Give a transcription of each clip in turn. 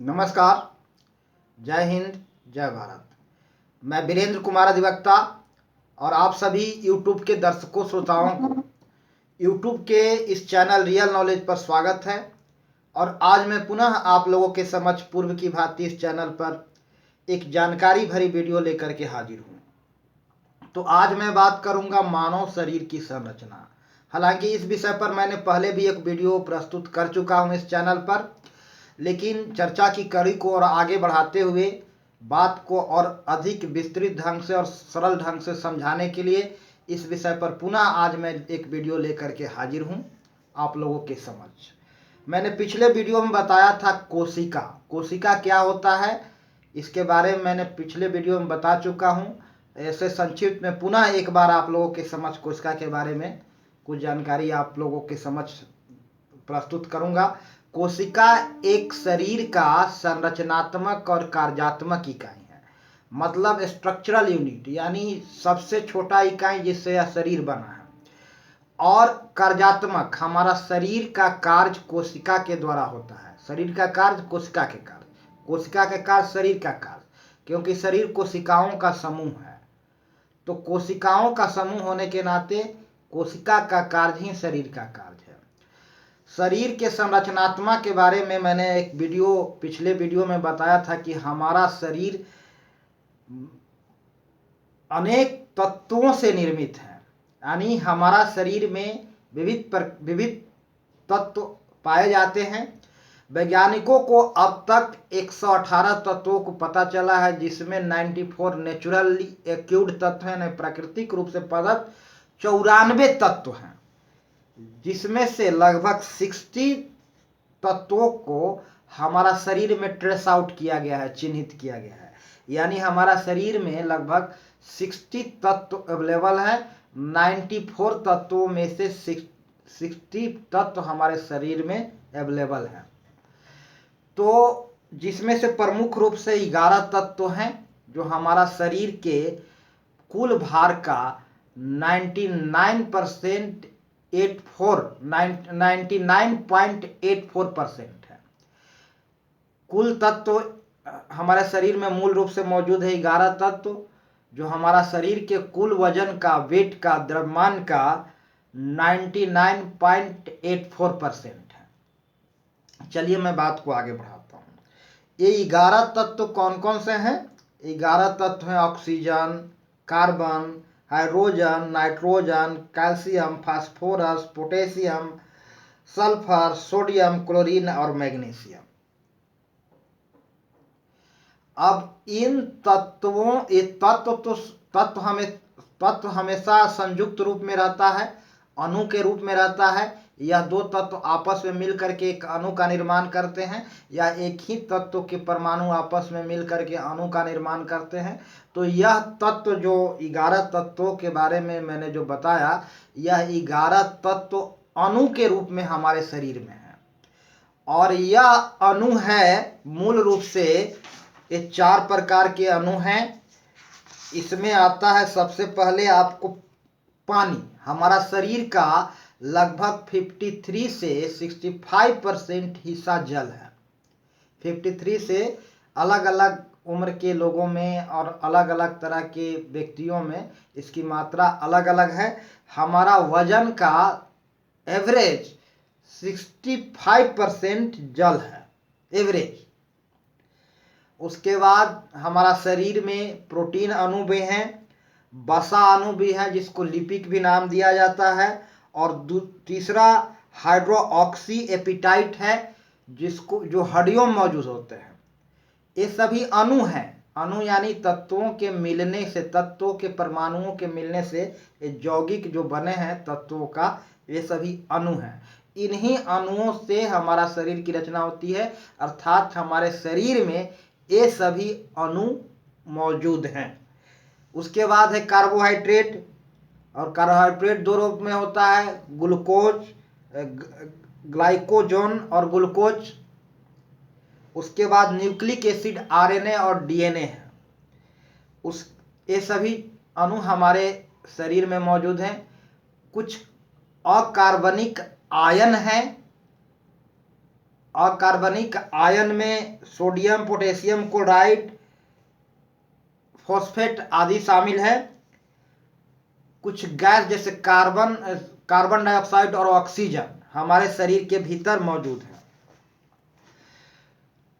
नमस्कार। जय हिंद। जय भारत। मैं वीरेंद्र कुमार अधिवक्ता और आप सभी YouTube के दर्शकों श्रोताओं को YouTube के इस चैनल रियल नॉलेज पर स्वागत है। और आज मैं पुनः आप लोगों के समक्ष पूर्व की भांति इस चैनल पर एक जानकारी भरी वीडियो लेकर के हाजिर हूँ। तो आज मैं बात करूँगा मानव शरीर की संरचना। हालांकि इस विषय पर मैंने पहले भी एक वीडियो प्रस्तुत कर चुका हूँ इस चैनल पर, लेकिन चर्चा की कड़ी को और आगे बढ़ाते हुए बात को और अधिक विस्तृत ढंग से और सरल ढंग से समझाने के लिए इस विषय पर पुनः आज मैं एक वीडियो लेकर के हाजिर हूँ आप लोगों के समक्ष। मैंने पिछले वीडियो में बताया था कोशिका क्या होता है, इसके बारे में मैंने पिछले वीडियो में बता चुका हूँ। ऐसे संक्षिप्त में पुनः एक बार आप लोगों के समक्ष कोशिका के बारे में कुछ जानकारी आप लोगों के समक्ष प्रस्तुत करूँगा। कोशिका एक शरीर का संरचनात्मक और कार्यात्मक इकाई है, मतलब स्ट्रक्चरल यूनिट, यानी सबसे छोटा इकाई जिससे यह शरीर बना है। और कार्यात्मक, हमारा शरीर का कार्य कोशिका के द्वारा होता है। शरीर का कार्य कोशिका के कार्य, कोशिका के कार्य शरीर का कार्य, क्योंकि शरीर कोशिकाओं का समूह है। तो कोशिकाओं का समूह होने के नाते कोशिका का कार्य ही शरीर का कार्य है। शरीर के संरचनात्मक के बारे में मैंने एक पिछले वीडियो में बताया था कि हमारा शरीर अनेक तत्वों से निर्मित है, यानी हमारा शरीर में विविध तत्व पाए जाते हैं। वैज्ञानिकों को अब तक 118 तत्वों को पता चला है, जिसमें 94 नेचुरली एक्यूर्ड तत्व हैं, प्राकृतिक रूप से प्रदत्त 94 तत्व हैं, जिसमें से लगभग 60 तत्वों को हमारा शरीर में ट्रेस आउट किया गया है, चिन्हित किया गया है। यानी हमारा शरीर में लगभग 60 तत्व अवेलेबल है। 94 तत्वों में से 60 तत्व हमारे शरीर में अवेलेबल हैं। तो जिसमें से प्रमुख रूप से 11 तत्व हैं जो हमारा शरीर के कुल भार का 99.84% है। कुल तत्व हमारे शरीर में मूल रूप से मौजूद है 11 तत्व, जो हमारा शरीर के कुल वजन का, वेट का, द्रव्यमान का 99.84% है। चलिए मैं बात को आगे बढ़ाता हूँ। ये 11 तत्व कौन कौन से हैं? 11 तत्व हैं oxygen, carbon, hydrogen, nitrogen, calcium, phosphorus, potassium, sulphur, sodium, chlorine और मैग्नीशियम। अब इन तत्वों, ये तत्व हमेशा संयुक्त रूप में रहता है, अणु के रूप में रहता है। यह दो तत्व आपस में मिलकर के एक अणु का निर्माण करते हैं, या एक ही तत्व के परमाणु आपस में मिलकर के अणु का निर्माण करते हैं। तो यह तत्व, जो 11 तत्वों के बारे में मैंने जो बताया, यह 11 तत्व अणु के रूप में हमारे शरीर में है। और यह अणु है मूल रूप से, ये 4 प्रकार के अणु हैं। इसमें आता है सबसे पहले आपको पानी। हमारा शरीर का लगभग 53 से 65% हिस्सा जल है। 53 से अलग अलग उम्र के लोगों में और अलग अलग तरह के व्यक्तियों में इसकी मात्रा अलग अलग है। हमारा वजन का एवरेज 65% जल है, एवरेज। उसके बाद हमारा शरीर में प्रोटीन अणु भी हैं, वसा अणु भी है जिसको लिपिड भी नाम दिया जाता है, और तीसरा हाइड्रोक्सी एपिटाइट है, जो हड्डियों में मौजूद होते हैं। ये सभी अणु हैं। अणु यानी तत्वों के मिलने से, तत्वों के परमाणुओं के मिलने से ये यौगिक जो बने हैं तत्वों का, ये सभी अणु हैं। इन्हीं अणुओं से हमारा शरीर की रचना होती है, अर्थात हमारे शरीर में ये सभी अणु मौजूद हैं। उसके बाद है कार्बोहाइड्रेट, और कार्बोहाइड्रेट दो रूप में होता है, ग्लूकोज, ग्लाइकोजन और ग्लूकोज। उसके बाद न्यूक्लिक एसिड, आरएनए और डीएनए है। ये सभी अणु हमारे शरीर में मौजूद हैं। कुछ अकार्बनिक आयन हैं अकार्बनिक आयन में सोडियम, पोटेशियम क्लोराइड, फॉस्फेट आदि शामिल है। कुछ गैस जैसे कार्बन डाइऑक्साइड और ऑक्सीजन हमारे शरीर के भीतर मौजूद है।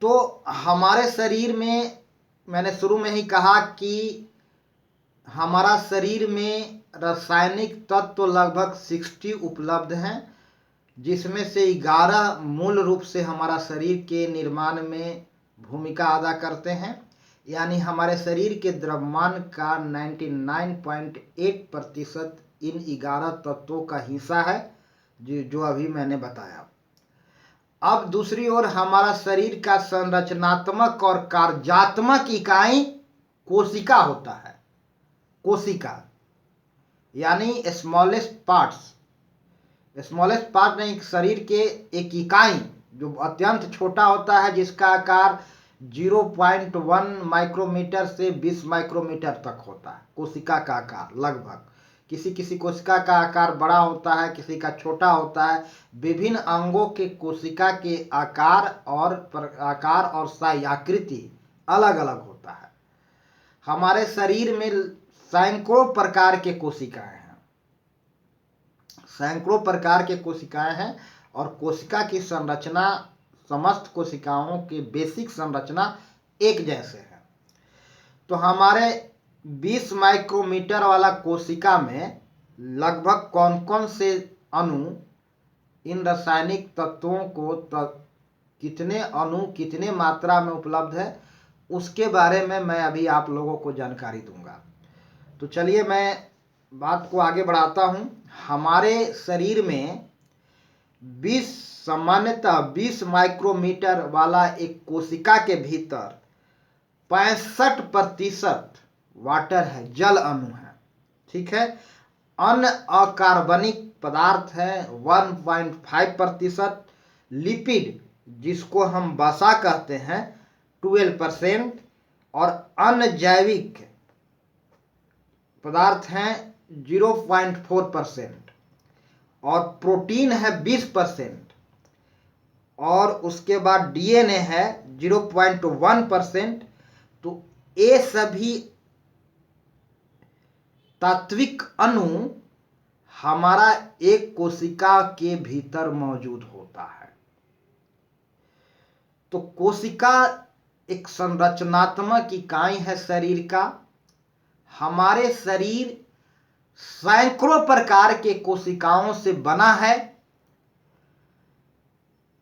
तो हमारे शरीर में, मैंने शुरू में ही कहा कि हमारा शरीर में रासायनिक तत्व लगभग 60 उपलब्ध हैं, जिसमें से 11 मूल रूप से हमारा शरीर के निर्माण में भूमिका अदा करते हैं। यानी हमारे शरीर के द्रव्यमान का 99.8% इन 11 तत्वों का हिस्सा है, जो अभी मैंने बताया। अब दूसरी ओर हमारा शरीर का संरचनात्मक और कार्यात्मक इकाई कोशिका होता है। कोशिका यानी स्मॉलेस्ट पार्ट नहीं, शरीर के एक इकाई जो अत्यंत छोटा होता है, जिसका आकार 0.1 माइक्रोमीटर से 20 माइक्रोमीटर तक होता है। कोशिका का आकार लगभग, किसी किसी कोशिका का आकार बड़ा होता है, किसी का छोटा होता है। विभिन्न अंगों के कोशिका के आकार और साइज, आकृति अलग अलग होता है। हमारे शरीर में सैकड़ों प्रकार के कोशिकाएं हैं और कोशिका की संरचना, समस्त कोशिकाओं की बेसिक संरचना एक जैसे है। तो हमारे 20 माइक्रोमीटर वाला कोशिका में लगभग कौन कौन से अणु इन रासायनिक तत्वों को कितने अणु कितने मात्रा में उपलब्ध है, उसके बारे में मैं अभी आप लोगों को जानकारी दूंगा। तो चलिए मैं बात को आगे बढ़ाता हूं। हमारे शरीर में सामान्यतः 20 माइक्रोमीटर वाला एक कोशिका के भीतर 65% वाटर है, जल अणु है। ठीक है। अन्य अकार्बनिक पदार्थ है 1.5%, लिपिड जिसको हम वसा कहते हैं 12%, और अन्य जैविक पदार्थ हैं 0.4%, और प्रोटीन है 20%, और उसके बाद डीएनए है 0.1%। तो ये सभी तात्विक अणु हमारा एक कोशिका के भीतर मौजूद होता है। तो कोशिका एक संरचनात्मक इकाई है शरीर का। हमारे शरीर सैकड़ों प्रकार के कोशिकाओं से बना है।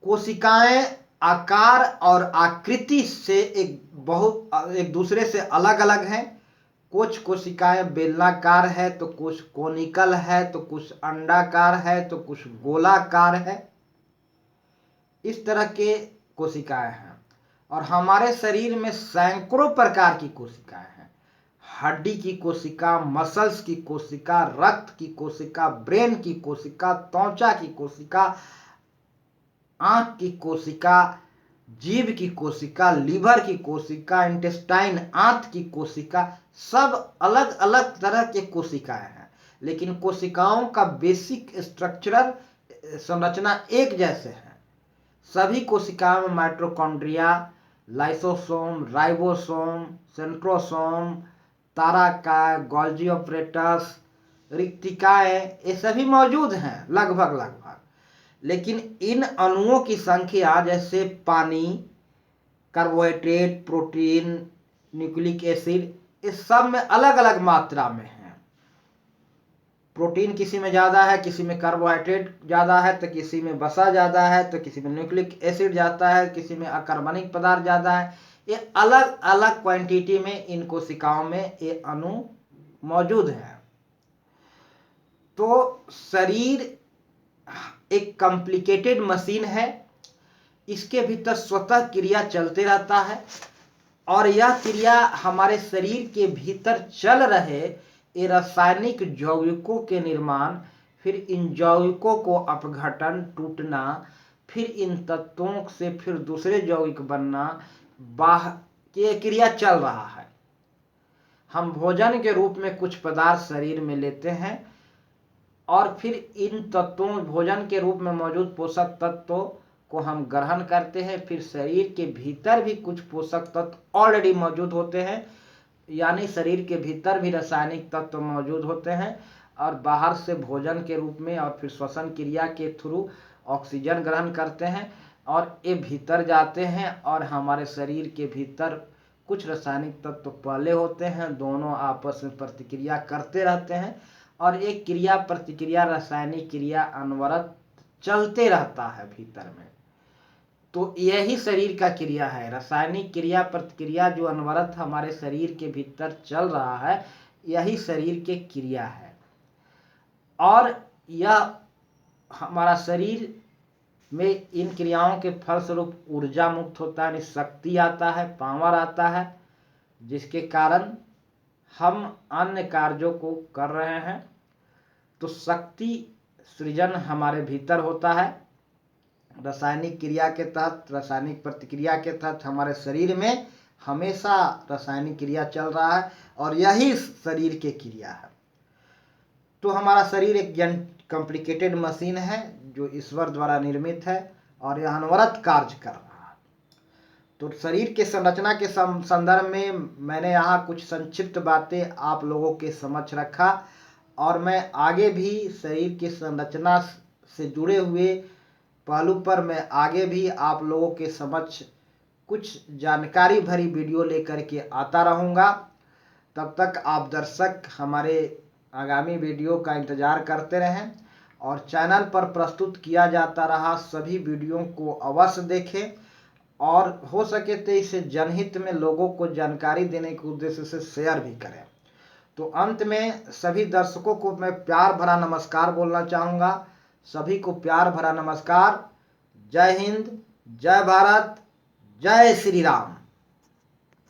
कोशिकाएं आकार और आकृति से एक दूसरे से अलग अलग हैं। कुछ कोशिकाएं बेलनाकार है, तो कुछ कोनिकल है, तो कुछ अंडाकार है, तो कुछ गोलाकार है। इस तरह के कोशिकाएं हैं। और हमारे शरीर में सैकड़ों प्रकार की कोशिकाएं हैं। हड्डी की कोशिका, मसल्स की कोशिका, रक्त की कोशिका, ब्रेन की कोशिका, त्वचा की कोशिका, आंख की कोशिका, जीभ की कोशिका, लीवर की कोशिका, इंटेस्टाइन, आंत की कोशिका, सब अलग अलग तरह के कोशिकाएं हैं। लेकिन कोशिकाओं का बेसिक स्ट्रक्चरल संरचना एक जैसे है। सभी कोशिकाओं में माइटोकॉन्ड्रिया, लाइसोसोम, राइबोसोम, सेंट्रोसोम, ताराकाय, गोल्जी ऑपरेटस, रिक्तिकाएं, ये सभी मौजूद हैं लगभग। लेकिन इन अणुओं की संख्या, जैसे पानी, कार्बोहाइड्रेट, प्रोटीन, न्यूक्लिक एसिड, इस सब में अलग अलग मात्रा में है। प्रोटीन किसी में ज़्यादा है, किसी में कार्बोहाइड्रेट ज़्यादा है, तो किसी में वसा ज़्यादा है, तो किसी में न्यूक्लिक एसिड ज़्यादा है, किसी में अकार्बनिक पदार्थ ज़्यादा है। ये अलग अलग क्वांटिटी में इन कोशिकाओं में ये अणु मौजूद हैं। तो शरीर एक कॉम्प्लिकेटेड मशीन है। इसके भीतर स्वतः क्रिया चलते रहता है, और यह क्रिया हमारे शरीर के भीतर चल रहे ये रासायनिक यौगिकों के निर्माण, फिर इन यौगिकों को अपघटन, टूटना, फिर इन तत्वों से फिर दूसरे यौगिक बनना, ये क्रिया चल रहा है। हम भोजन के रूप में कुछ पदार्थ शरीर में लेते हैं, और फिर इन तत्वों, भोजन के रूप में मौजूद पोषक तत्वों को हम ग्रहण करते हैं, फिर शरीर के भीतर भी कुछ पोषक तत्व ऑलरेडी मौजूद होते हैं, यानी शरीर के भीतर भी रासायनिक तत्व मौजूद होते हैं, और बाहर से भोजन के रूप में और फिर श्वसन क्रिया के थ्रू ऑक्सीजन ग्रहण करते हैं और ये भीतर जाते हैं, और हमारे शरीर के भीतर कुछ रासायनिक तत्व पहले होते हैं, दोनों आपस में प्रतिक्रिया करते रहते हैं, और एक क्रिया प्रतिक्रिया रासायनिक क्रिया अनवरत चलते रहता है भीतर में। तो यही शरीर का क्रिया है, रासायनिक क्रिया प्रतिक्रिया जो अनवरत हमारे शरीर के भीतर चल रहा है, यही शरीर के क्रिया है। और यह हमारा शरीर में इन क्रियाओं के फलस्वरूप ऊर्जा मुक्त होता है, शक्ति आता है, पावर आता है, जिसके कारण हम अन्य कार्यों को कर रहे हैं। तो शक्ति सृजन हमारे भीतर होता है, रासायनिक क्रिया के तहत, रासायनिक प्रतिक्रिया के तहत हमारे शरीर में हमेशा रासायनिक क्रिया चल रहा है, और यही शरीर की क्रिया है। तो हमारा शरीर एक कॉम्प्लिकेटेड मशीन है जो ईश्वर द्वारा निर्मित है, और यह अनवरत कार्य कर रहा है। तो शरीर के संरचना के संदर्भ में मैंने यहाँ कुछ संक्षिप्त बातें आप लोगों के समक्ष रखा, और मैं आगे भी शरीर की संरचना से जुड़े हुए पहलू पर मैं आगे भी आप लोगों के समक्ष कुछ जानकारी भरी वीडियो लेकर के आता रहूँगा। तब तक आप दर्शक हमारे आगामी वीडियो का इंतज़ार करते रहें, और चैनल पर प्रस्तुत किया जाता रहा सभी वीडियो को अवश्य देखें, और हो सके तो इसे जनहित में लोगों को जानकारी देने के उद्देश्य से शेयर भी करें। तो अंत में सभी दर्शकों को मैं प्यार भरा नमस्कार बोलना चाहूँगा। सभी को प्यार भरा नमस्कार। जय हिंद, जय भारत, जय श्री राम।